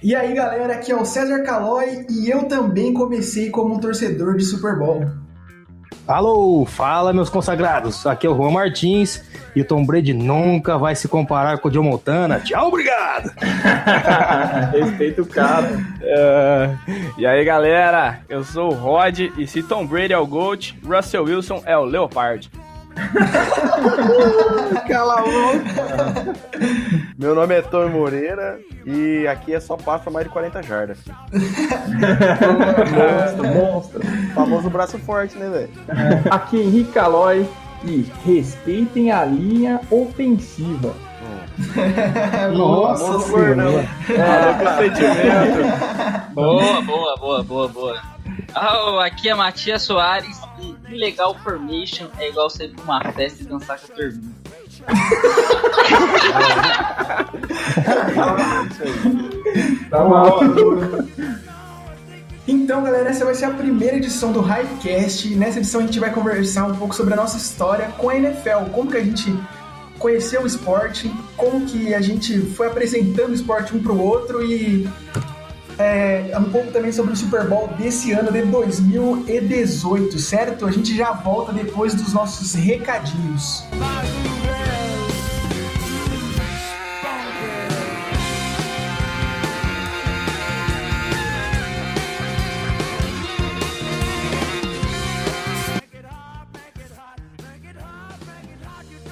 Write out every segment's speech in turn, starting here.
E aí, galera, aqui é o César Calói e eu também comecei como um torcedor de Super Bowl. Alô, fala meus consagrados, aqui é o Juan Martins e o Tom Brady nunca vai se comparar com o Joe Montana. Tchau, obrigado! Respeita o cara. E aí, galera, eu sou o Rod e se Tom Brady é o GOAT, Russell Wilson é o Leopard. Cala a boca. Meu nome é Tom Moreira e aqui é só passo mais de 40 jardas. Monstro. Famoso braço forte, né, velho? Aqui é Henrique Calói e respeitem a linha ofensiva. Nossa senhora. Boa. Aqui é Matias Soares e Illegal Formation é igual você ir pra uma festa e dançar com a turminha. Tá mal. Então, galera, essa vai ser a primeira edição do Hypecast. Nessa edição a gente vai conversar um pouco sobre a nossa história com a NFL, como que a gente conheceu o esporte, como que a gente foi apresentando o esporte um pro outro e um pouco também sobre o Super Bowl desse ano de 2018, certo? A gente já volta depois dos nossos recadinhos.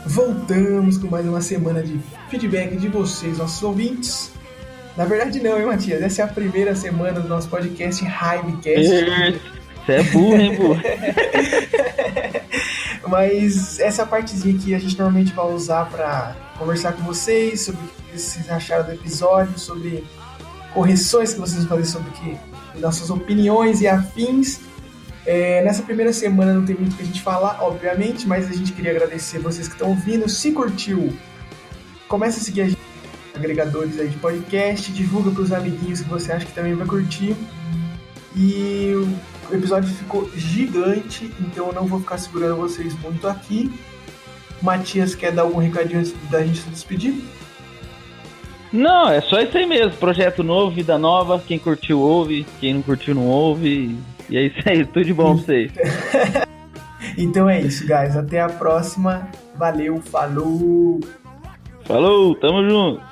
Voltamos com mais uma semana de feedback de vocês, nossos ouvintes. Na verdade não, hein, Matias? Essa é a primeira semana do nosso podcast Hypecast. Você é burro, hein, burro? Mas essa partezinha que a gente normalmente vai usar para conversar com vocês sobre o que vocês acharam do episódio, sobre correções que vocês vão fazer sobre nossas opiniões e afins. Nessa primeira semana não tem muito o que a gente falar, obviamente, mas a gente queria agradecer vocês que estão ouvindo. Se curtiu, comece a seguir a gente nos agregadores aí de podcast, divulga para os amiguinhos que você acha que também vai curtir. E o episódio ficou gigante, então eu não vou ficar segurando vocês muito aqui. Matias, quer dar algum recadinho antes da gente se despedir? Não, é só isso aí mesmo. Projeto novo, vida nova. Quem curtiu, ouve. Quem não curtiu, não ouve. E é isso aí, tudo de bom pra vocês. Então é isso, guys. Até a próxima. Valeu, falou! Falou, tamo junto!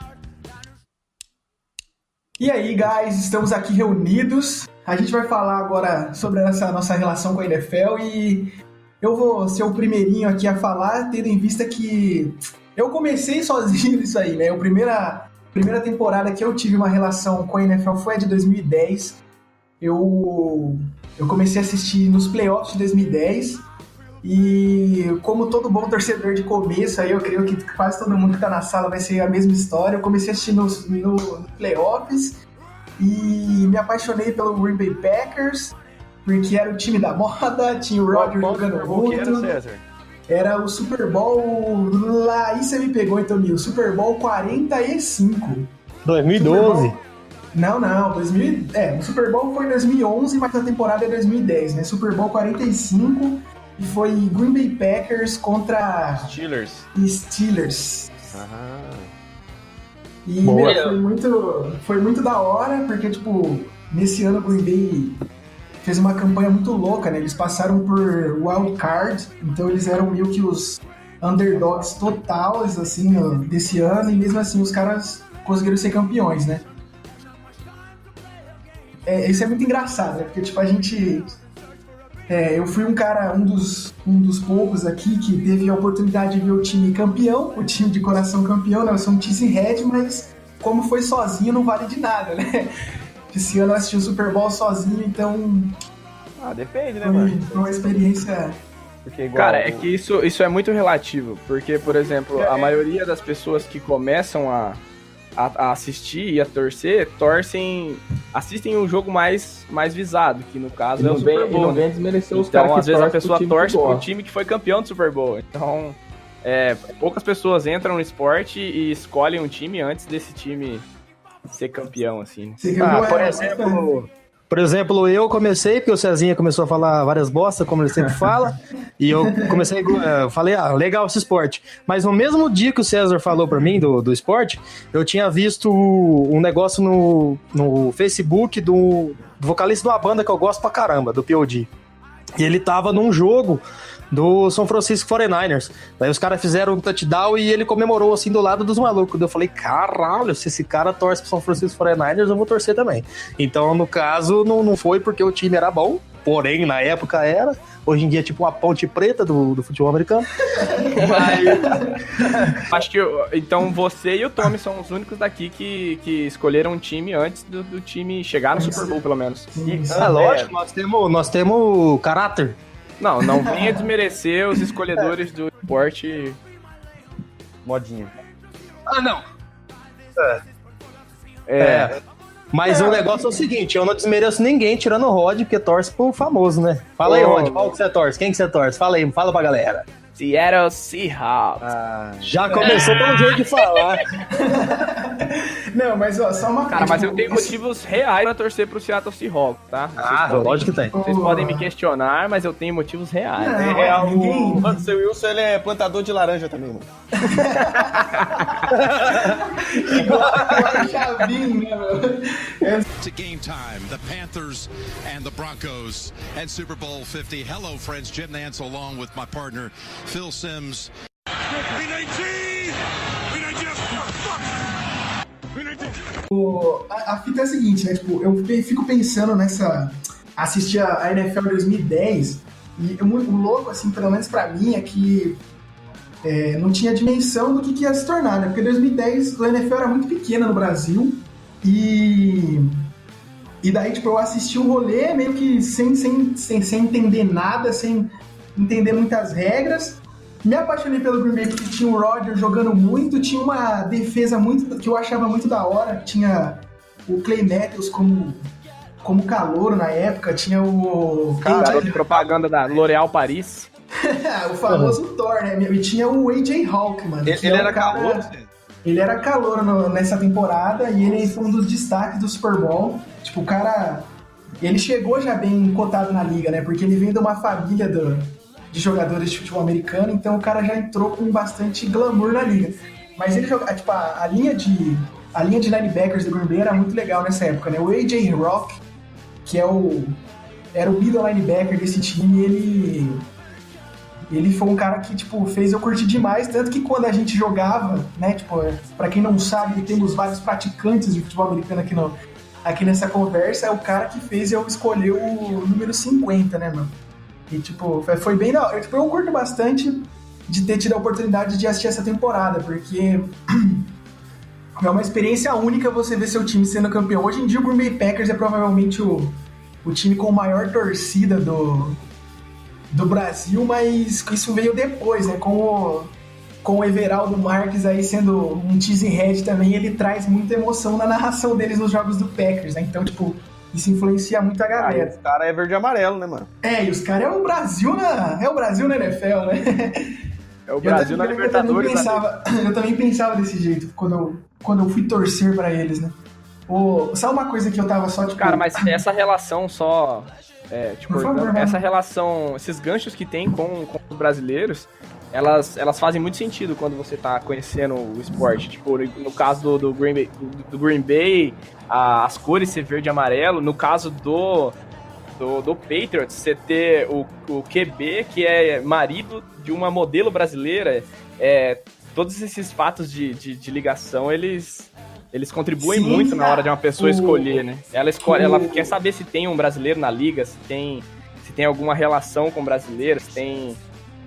E aí, guys, estamos aqui reunidos. A gente vai falar agora sobre essa nossa relação com a NFL e eu vou ser o primeirinho aqui a falar, tendo em vista que eu comecei sozinho isso aí, né? A primeira temporada que eu tive uma relação com a NFL foi a de 2010. Eu comecei a assistir nos playoffs de 2010 e como todo bom torcedor de começo, aí eu creio que quase todo mundo que tá na sala vai ser a mesma história. Eu comecei a assistir no playoffs e me apaixonei pelo Green Bay Packers, porque era o time da moda, tinha o Rodgers jogando muito. Era o Super Bowl, lá aí você me pegou então, o Super Bowl 45. 2012. Não, o Super Bowl foi em 2011, mas a temporada é 2010, né? Super Bowl 45 e foi Green Bay Packers contra Steelers. E foi muito da hora, porque, tipo, nesse ano o Green Bay fez uma campanha muito louca, né? Eles passaram por wild card, então eles eram meio que os underdogs totais, assim, desse ano, e mesmo assim os caras conseguiram ser campeões, né? Isso é muito engraçado, né? Porque, tipo, a gente... eu fui um dos poucos aqui que teve a oportunidade de ver o time campeão, o time de coração campeão, né? Eu sou um Cheesehead, mas como foi sozinho não vale de nada, né? Esse ano eu assisti o Super Bowl sozinho, então... Depende, né, mano? Foi uma experiência... Cara, é que isso é muito relativo, porque, por exemplo, a maioria das pessoas que começam a assistir e a torcer, assistem um jogo mais visado, que no caso é o Super Bowl. Não vem desmerecer os caras então, que às vezes a torcem pessoa torce pro time que foi campeão do Super Bowl. Então, poucas pessoas entram no esporte e escolhem um time antes desse time ser campeão, assim. Por exemplo, eu comecei, porque o Cezinha começou a falar várias bostas, como ele sempre fala, E eu comecei, eu falei, legal esse esporte. Mas no mesmo dia que o César falou pra mim do esporte, eu tinha visto um negócio no Facebook do vocalista de uma banda que eu gosto pra caramba, do POD. E ele tava num jogo do São Francisco 49ers. Daí os caras fizeram um touchdown e ele comemorou assim do lado dos malucos. Daí eu falei, caralho, se esse cara torce pro São Francisco 49ers, eu vou torcer também. Então, no caso, não foi porque o time era bom, porém, na época era. Hoje em dia é tipo uma ponte preta do futebol americano. Acho que então você e o Tommy são os únicos daqui que escolheram um time antes do time chegar no Super Bowl, pelo menos. Lógico, nós temos caráter. Não venha desmerecer os escolhedores do esporte. Modinha. Não. Mas o negócio é o seguinte, eu não desmereço ninguém tirando o Rod, porque torce pro famoso, né? Fala aí, Rod, qual que você torce? Quem que você torce? Fala aí, fala pra galera. Seattle Seahawks. Já começou pelo jeito de falar. Não, mas só uma coisa. Cara, mas eu tenho motivos reais pra torcer pro Seattle Seahawks, tá? Lógico que tem. Vocês podem me questionar, mas eu tenho motivos reais. O Russell Wilson, ele é plantador de laranja também, mano. Igual a Chavinho, né, meu? To game time, the Panthers and the Broncos at Super Bowl 50. Hello, friends. Jim Nance along with my partner, Phil Simms. A fita é a seguinte, né? Tipo, eu fico pensando assistir a NFL 2010 e o louco, assim, pelo menos pra mim, é que não tinha dimensão do que ia se tornar, né? Porque 2010 a NFL era muito pequena no Brasil e daí, tipo, eu assisti o rolê meio que sem entender nada, sem entender muitas regras. Me apaixonei pelo Green Bay porque tinha o Rodgers jogando muito, tinha uma defesa muito que eu achava muito da hora, tinha o Clay Matthews como calouro na época, tinha o... Garoto de propaganda da L'Oréal Paris. O famoso Thor, né? E tinha o AJ Hawk, mano. Ele era calouro? Ele era calouro nessa temporada e ele foi um dos destaques do Super Bowl. Tipo, o cara... Ele chegou já bem cotado na liga, né? Porque ele vem de uma família de jogadores de futebol americano, então o cara já entrou com bastante glamour na liga. Mas ele joga... Tipo, a linha de linebackers do Green Bay era muito legal nessa época, né? O AJ Rock, que era o middle linebacker desse time, ele foi um cara que, tipo, fez eu curtir demais, tanto que quando a gente jogava, né, tipo, pra quem não sabe, temos vários praticantes de futebol americano aqui nessa conversa, é o cara que fez eu escolher o número 50, né, mano? E, tipo, foi bem da hora. Eu curto bastante de ter tido a oportunidade de assistir essa temporada, porque é uma experiência única você ver seu time sendo campeão. Hoje em dia o Green Bay Packers é provavelmente o time com maior torcida do Brasil, mas isso veio depois, né? Com o Everaldo Marques aí sendo um cheesehead também, ele traz muita emoção na narração deles nos jogos do Packers, né? Então, tipo, isso influencia muito a galera. Os caras é verde e amarelo, né, mano? E os caras é o Brasil na NFL, né? É o Brasil na Libertadores. Eu também pensava desse jeito quando eu fui torcer pra eles, né? Sabe uma coisa que eu tava só, tipo... Cara, mas essa relação só... Por favor, essa relação, esses ganchos que tem com os brasileiros, elas fazem muito sentido quando você tá conhecendo o esporte. Tipo, no caso do Green Bay, as cores ser verde e amarelo. No caso do Patriots, você ter o QB, que é marido de uma modelo brasileira. Todos esses fatos de ligação, eles contribuem muito na hora de uma pessoa escolher, né? Ela quer saber se tem um brasileiro na liga, se tem alguma relação com brasileiros, se tem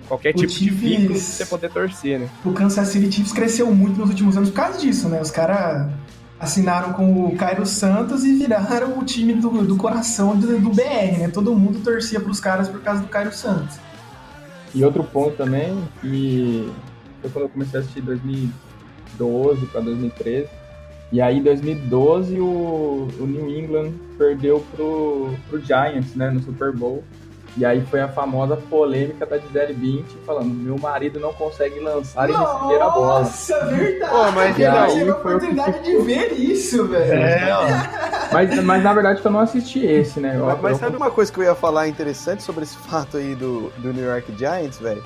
qualquer tipo de vínculo pra você poder torcer, né? O Kansas City Chiefs cresceu muito nos últimos anos por causa disso, né? Os caras assinaram com o Cairo Santos e viraram o time do coração do BR, né? Todo mundo torcia pros caras por causa do Cairo Santos. E outro ponto também, que foi quando eu comecei a assistir 2012 para 2013, e aí em 2012 o New England perdeu pro Giants, né, no Super Bowl. E aí foi a famosa polêmica da Gisele Bündchen falando: meu marido não consegue lançar e receber a bola. Nossa, verdade! Pô, mas eu tive a oportunidade de ver isso, velho. Mas na verdade que eu não assisti esse, né? Mas sabe uma coisa que eu ia falar interessante sobre esse fato aí do New York Giants, velho?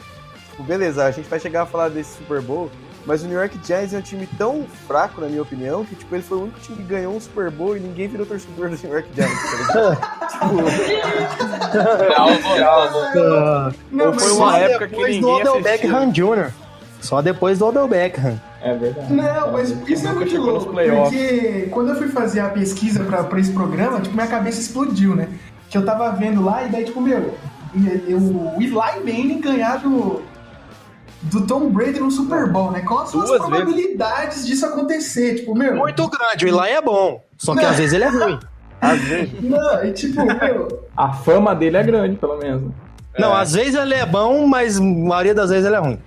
Tipo, beleza, a gente vai chegar a falar desse Super Bowl, mas o New York Giants é um time tão fraco, na minha opinião, que tipo, ele foi o único time que ganhou um Super Bowl e ninguém virou torcedor do New York Giants, tá ligado? Não, Foi mas uma só época que Depois do ninguém Odell assistiu. Beckham Jr. Só depois do Odell Beckham. É verdade. Não, mas isso é Nunca muito chegou nos louco, playoffs. porque quando eu fui fazer a pesquisa pra esse programa, tipo, minha cabeça explodiu, né? Que eu tava vendo lá e daí, tipo, o Eli Manning ganhar do Tom Brady no Super Bowl, né? Quais são as Duas probabilidades disso acontecer? Tipo, Muito grande, o Eli é bom. Só que às vezes ele é ruim. Às vezes. Não, e tipo, A fama dele é grande, pelo menos. Não, às vezes ele é bom, mas a maioria das vezes ele é ruim.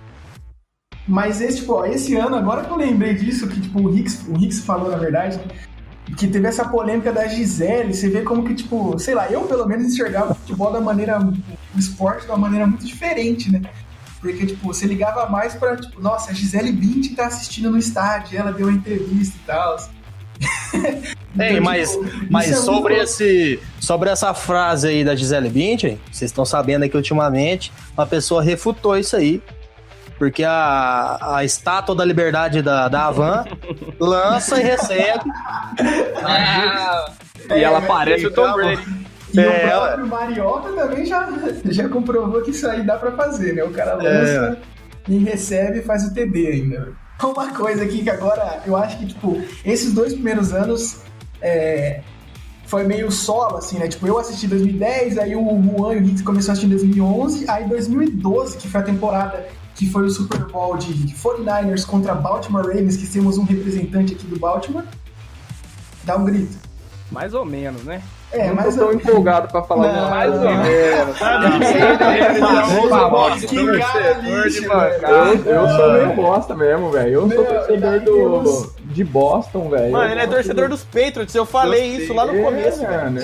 mas esse ano, agora que eu lembrei disso, que tipo, o Hicks falou, na verdade, que teve essa polêmica da Gisele, você vê como que, tipo, sei lá, eu pelo menos enxergava o futebol o esporte de uma maneira muito diferente, né? Porque, tipo, você ligava mais pra, tipo, nossa, a Gisele Bündchen tá assistindo no estádio, ela deu uma entrevista e tal. Ei, mas isso é sobre essa frase aí da Gisele Bündchen, vocês estão sabendo aí que ultimamente uma pessoa refutou isso aí. Porque a estátua da liberdade da Havan lança e recebe. E ela parece o Tom Brady. E o próprio Mariota também já comprovou que isso aí dá pra fazer, né? O cara lança e recebe e faz o TD ainda. Uma coisa aqui que agora eu acho que, tipo, esses 2 primeiros anos foi meio solo, assim, né? Tipo, eu assisti em 2010, aí o Juan e o Hicks começou a assistir em 2011, aí 2012, que foi a temporada que foi o Super Bowl de 49ers contra Baltimore Ravens, que temos um representante aqui do Baltimore. Dá um grito. Mais ou menos, né? Não tô tão empolgado pra falar. Não, Mais ou não. menos. Eu sou meio bosta mesmo, velho. Eu sou torcedor de Boston, velho. Mano, ele é torcedor dos Patriots, eu falei isso lá no começo, velho.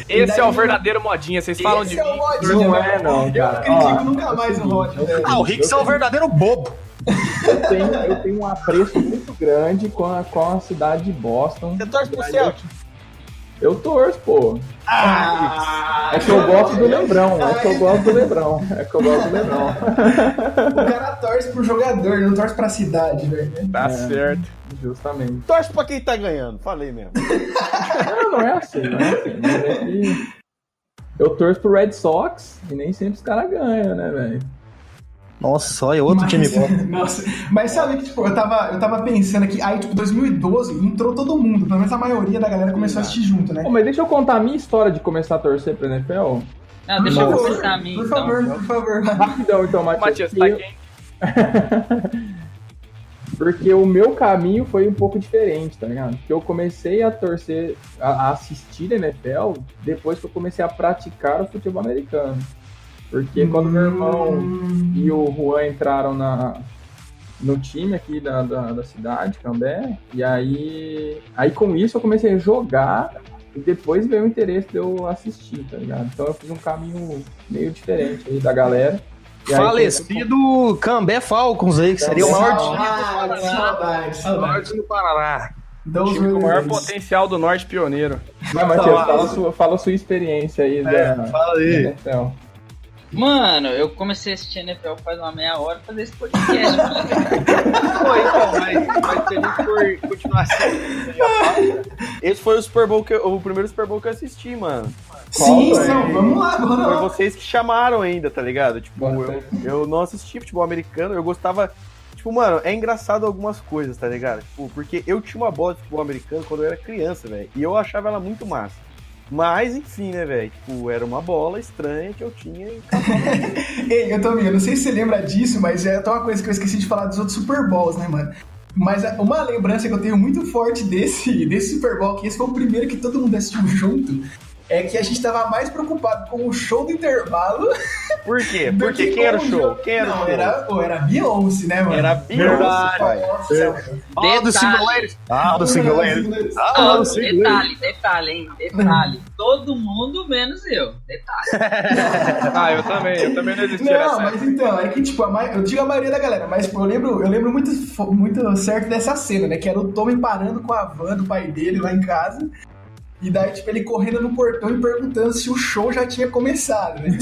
Esse é o verdadeiro modinha, vocês falam de Esse é o mim. modinho, Não né? é, não, Eu cara. acredito nunca mais no Rod. Ah, o Hicks é o verdadeiro bobo. Eu tenho um apreço muito grande com a cidade de Boston. Você torce pro Celtic? Eu torço, pô. É que eu gosto do Lebrão. O cara torce pro jogador, não torce pra cidade, velho. Tá certo. Justamente. Torce pra quem tá ganhando, falei mesmo. Não é assim. Mas é que eu torço pro Red Sox e nem sempre os caras ganham, né, velho? Nossa, olha outro time bom. Nossa, mas sabe que, tipo, eu tava pensando aqui, aí, tipo, 2012, entrou todo mundo, pelo menos a maioria da galera começou a assistir junto, né? Pô, mas deixa eu contar a minha história de começar a torcer pra NFL. Não, deixa eu começar a mim, Por então. favor. Rapidão, então, Matias, tá quem? Porque o meu caminho foi um pouco diferente, tá ligado? Porque eu comecei a torcer, a assistir NFL depois que eu comecei a praticar o futebol americano. Porque quando meu irmão e o Juan entraram no time aqui da cidade, Cambé, e aí com isso eu comecei a jogar e depois veio o interesse de eu assistir, tá ligado? Então eu fiz um caminho meio diferente aí da galera. E aí, Falecido Cambé Falcons aí, que seria o maior time Saudade. do Paraná. Those Time com o maior were the days. potencial do norte pioneiro. Mas, Matias, fala a sua experiência aí Fala da aí. NFL. Mano, eu comecei a assistir NFL faz uma meia hora pra fazer esse podcast. Mas se a gente for continuar assim, esse foi o primeiro Super Bowl que eu assisti, mano. Sim, Qual, não, vamos lá. Foi vocês que chamaram ainda, tá ligado? Tipo, eu não assisti futebol americano, eu gostava. Tipo, mano, é engraçado algumas coisas, tá ligado? Tipo, porque eu tinha uma bola de futebol americano quando eu era criança, velho. E eu achava ela muito massa. Mas, enfim, né, velho? Tipo, era uma bola estranha que eu tinha e Ei, eu não sei se você lembra disso, mas é até uma coisa que eu esqueci de falar dos outros Super Bowls, né, mano? Mas uma lembrança que eu tenho muito forte desse Super Bowl, que esse foi o primeiro que todo mundo assistiu junto, é que a gente tava mais preocupado com o show do intervalo. Por quê? Porque quem era o show? Quem era o show? Era Beyoncé, né, mano? Era Beyoncé, pai. Do single ladies. Do single ladies. Do single ladies. Detalhe, hein? Detalhe. Todo mundo menos eu. Detalhe. Eu também não existia Não, nessa mas época. então, é que tipo, eu digo a maioria da galera, mas pô, eu lembro muito certo dessa cena, né? Que era o Tommy parando com a van do pai dele lá em casa. E daí, tipo, ele correndo no portão e perguntando se o show já tinha começado, né?